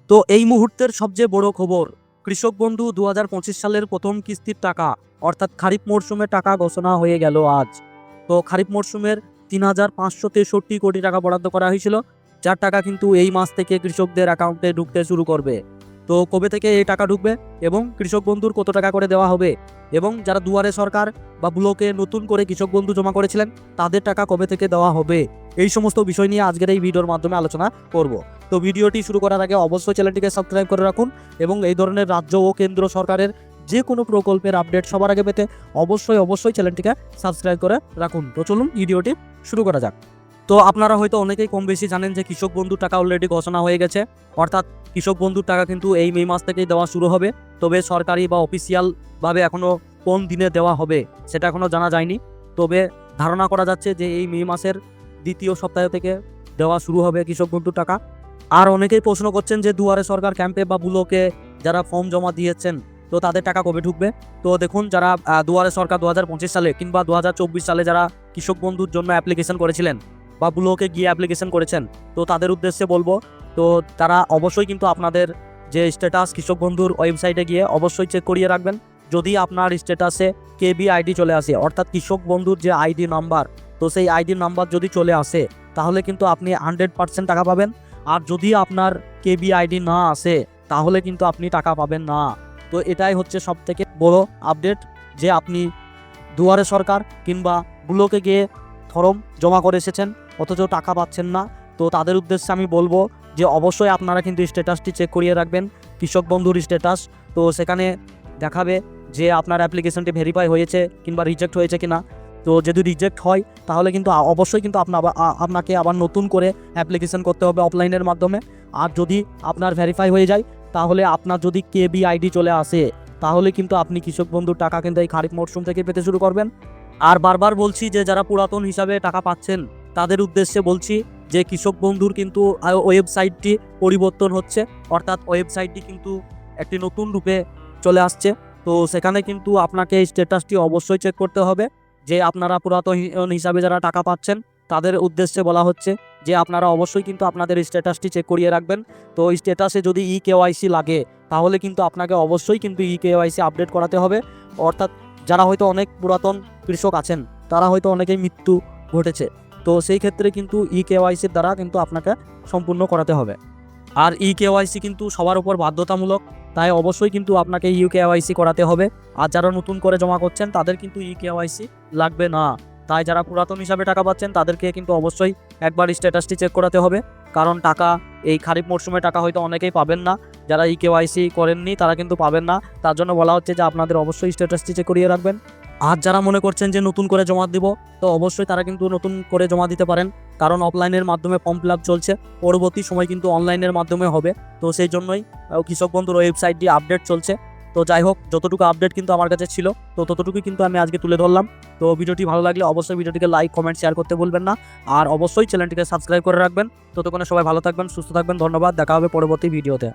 তো এই মুহূর্তের সবচেয়ে বড় খবর, কৃষক বন্ধু 2025 সালের প্রথম কিস্তির টাকা অর্থাৎ খারিফ মরশুমের টাকা ঘোষণা হয়ে গেল আজ। তো খারিফ মরশুমের 3,563 কোটি টাকা বরাদ্দ করা হয়েছিল, যার টাকা কিন্তু এই মাস থেকে কৃষকদের অ্যাকাউন্টে ঢুকতে শুরু করবে। তো কবে থেকে এই টাকা ঢুকবে এবং কৃষক বন্ধুর কত টাকা করে দেওয়া হবে এবং যারা দুয়ারে সরকার বা ব্লকে নতুন করে কৃষক বন্ধু জমা করেছিলেন তাদের টাকা কবে থেকে দেওয়া হবে, এই সমস্ত বিষয় নিয়ে আজকের এই ভিডিওর মাধ্যমে আলোচনা করব। তো ভিডিওটি শুরু করার আগে অবশ্যই চ্যানেলটিকে সাবস্ক্রাইব করে রাখুন এবং এই ধরনের রাজ্য ও কেন্দ্র সরকারের যে কোনো প্রকল্পের আপডেট সবার আগে পেতে অবশ্যই চ্যানেলটিকে সাবস্ক্রাইব করে রাখুন। তো চলুন ভিডিওটি শুরু করা যাক। তো আপনারা হয়তো অনেকেই কম বেশি জানেন যে কৃষক বন্ধুর টাকা অলরেডি ঘোষণা হয়ে গেছে, অর্থাৎ কৃষক বন্ধুর টাকা কিন্তু এই মে মাস থেকেই দেওয়া শুরু হবে। তবে সরকারি বা অফিসিয়ালভাবে এখনও কোন দিনে দেওয়া হবে সেটা এখনও জানা যায়নি। তবে ধারণা করা যাচ্ছে যে এই মে মাসের দ্বিতীয় সপ্তাহ থেকে দেওয়া শুরু হবে কৃষক বন্ধুর টাকা। আর অনেকেই প্রশ্ন করছেন যে দুয়ারে সরকার ক্যাম্পে বা ব্লকে যারা ফর্ম জমা দিয়েছেন তো তাদের টাকা কবে ঢুকবে। তো দেখুন, যারা দুয়ারে সরকার 2025 সালে কিংবা 2024 সালে যারা কৃষক বন্ধুর জন্য অ্যাপ্লিকেশন করেছিলেন বা ব্লকে গিয়ে অ্যাপ্লিকেশন করেছেন, তো তাদের উদ্দেশ্যে বলবো, তো তারা অবশ্যই কিন্তু আপনাদের যে স্ট্যাটাস কৃষক বন্ধুর ওয়েবসাইটে গিয়ে অবশ্যই চেক করিয়ে রাখবেন। যদি আপনার স্ট্যাটাসে কেবি আইডি চলে আসে, অর্থাৎ কৃষক বন্ধুর যে আইডি নাম্বার, তো সেই আইডি নাম্বার যদি চলে আসে তাহলে কিন্তু আপনি 100% টাকা পাবেন। আর যদি আপনার কেবি আইডি না আসে তাহলে কিন্তু আপনি টাকা পাবেন না। তো এটাই হচ্ছে সবথেকে বড় আপডেট, যে আপনি দুয়ারে সরকার কিংবা ব্লকে গিয়ে ফর্ম জমা করে এসেছেন অথচ টাকা পাচ্ছেন না। তো তাদের উদ্দেশ্যে আমি বলবো যে অবশ্যই আপনারা কিন্তু স্ট্যাটাসটি চেক করিয়ে রাখবেন, কৃষক বন্ধুর স্ট্যাটাস। তো সেখানে দেখাবে যে আপনার অ্যাপ্লিকেশনটি ভেরিফাই হয়েছে কিংবা রিজেক্ট হয়েছে কিনা। তো যদি রিজেক্ট হয় তাহলে কিন্তু অবশ্যই কিন্তু আপনাকে আবার নতুন করে অ্যাপ্লিকেশন করতে হবে অফলাইনের মাধ্যমে। আর যদি আপনার ভেরিফাই হয়ে যায় তাহলে আপনার যদি কেবি আইডি চলে আসে তাহলে কিন্তু আপনি কৃষক বন্ধুর টাকা কিন্তু এই খারিফ মরশুম থেকে পেতে শুরু করবেন। আর বারবার বলছি যে যারা পুরাতন হিসাবে টাকা পাচ্ছেন তাদের উদ্দেশ্যে বলছি যে কৃষক বন্ধুর কিন্তু ওয়েবসাইটটি পরিবর্তন হচ্ছে, অর্থাৎ ওয়েবসাইটটি কিন্তু একটি নতুন রূপে চলে আসছে। তো সেখানে কিন্তু আপনাকে স্ট্যাটাসটি অবশ্যই চেক করতে হবে। যে আপনারা পুরাতন হিসাবে যারা টাকা পাচ্ছেন তাদের উদ্দেশ্যে বলা হচ্ছে যে আপনারা অবশ্যই কিন্তু আপনাদের স্ট্যাটাসটি চেক করিয়ে রাখবেন। তো স্ট্যাটাসে যদি কেওয়াইসি লাগে তাহলে কিন্তু আপনাকে অবশ্যই কিন্তু কেওয়াইসি আপডেট করাতে হবে। অর্থাৎ যারা হয়তো অনেক পুরাতন কৃষক আছেন তারা হয়তো অনেকেই মৃত্যু ঘটেছে, তো সেই ক্ষেত্রে কিন্তু কেওয়াইসির দ্বারা কিন্তু আপনাকে সম্পূর্ণ করাতে হবে। আর কেওয়াইসি কিন্তু সবার উপর বাধ্যতামূলক, তাই অবশ্যই কিন্তু আপনাকে কেওয়াইসি করাতে হবে। আর যারা নতুন করে জমা করছেন তাদের কিন্তু কেওয়াইসি লাগবে না। তাই যারা পুরাতন হিসাবে টাকা পাচ্ছেন তাদেরকে কিন্তু অবশ্যই একবার স্ট্যাটাসটি চেক করাতে হবে, কারণ টাকা এই খারিফ মরশুমে টাকা হয়তো অনেকেই পাবেন না। যারা কেওয়াইসি করেননি তারা কিন্তু পাবেন না, তার জন্য বলা হচ্ছে যে আপনাদের অবশ্যই স্ট্যাটাসটি চেক করিয়ে রাখবেন। আর যারা মনে করছেন যে নতুন করে জমা দিব, তো অবশ্যই তারা কিন্তু নতুন করে জমা দিতে পারেন, কারণ অফলাইনের মাধ্যমে ফর্ম ফিল আপ চলছে, পরবর্তী সময় কিন্তু অনলাইনের মাধ্যমে হবে। তো সেই জন্যই কৃষক বন্ধুর ওয়েবসাইটটি আপডেট চলছে। তো যাই হোক, যতটুকু আপডেট কিন্তু আমার কাছে ছিল তো ততটুকুই কিন্তু আমি আজকে তুলে ধরলাম। তো ভিডিওটি ভালো লাগলে অবশ্যই ভিডিওটিকে লাইক, কমেন্ট, শেয়ার করতে ভুলবেন না। আর অবশ্যই চ্যানেলটিকে সাবস্ক্রাইব করে রাখবেন। ততক্ষণে সবাই ভালো থাকবেন, সুস্থ থাকবেন। ধন্যবাদ, দেখা হবে পরবর্তী ভিডিওতে।